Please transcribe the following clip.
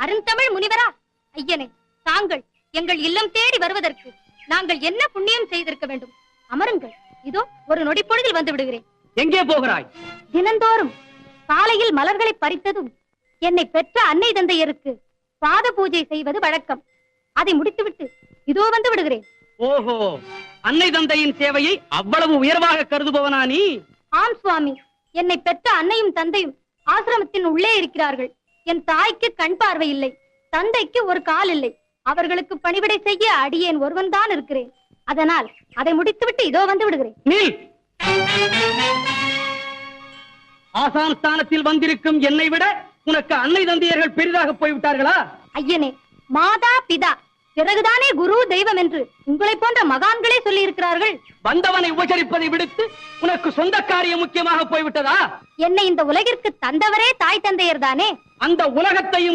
அருந்தமிழ் முனிவரா? ஐயனே, தாங்கள் எங்கள் இல்லம் தேடி வருவதற்கு நாங்கள் என்ன புண்ணியம் செய்திருக்க வேண்டும்? அமருங்கள், இதோ ஒரு நொடி பொழுதில் வந்து விடுகிறேன். எங்கே போகிறாய்? தினந்தோறும் காலையில் மலர்களை பறித்ததும் என்னை பெற்ற அன்னை தந்தையருக்கு பாத பூஜை செய்வது வழக்கம். அதை முடித்துவிட்டு இதோ வந்து விடுகிறேன். ஓஹோ, அன்னை தந்தையின் சேவையை அவ்வளவு உயர்வாக கருதுபவனா நீ? ஆம் சுவாமி, என்னை பெற்ற அன்னையும் தந்தையும் ஆசிரமத்தின் உள்ளே இருக்கிறார்கள். என் தாய்க்கு கண் பார்வை இல்லை, தந்தைக்கு ஒரு கால் இல்லை. அவர்களுக்கு பணிவிடை செய்ய அடியேன் ஒருவன் தான் இருக்கிறேன். அதனால் அதை முடித்துவிட்டு இதோ வந்து விடுகிறேன். நில்! ஆசான் ஸ்தானத்தில் வந்திருக்கும் என்னை விட உனக்கு அன்னை தந்தையர்கள் பெரிதாக போய்விட்டார்களா? ஐயனே, மாதா பிதா பிறகுதானே குரு தெய்வம் என்று உங்களை போன்ற மகான்களே சொல்லி இருக்கிறார்கள். வந்தவனை உபசரிப்பதை விடுத்து உனக்கு சொந்த காரியம் முக்கியமாக போய்விட்டதா? என்னை இந்த உலகிற்கு தந்தவரே தாய் தந்தையர் தானே. அந்த உலகத்தையும்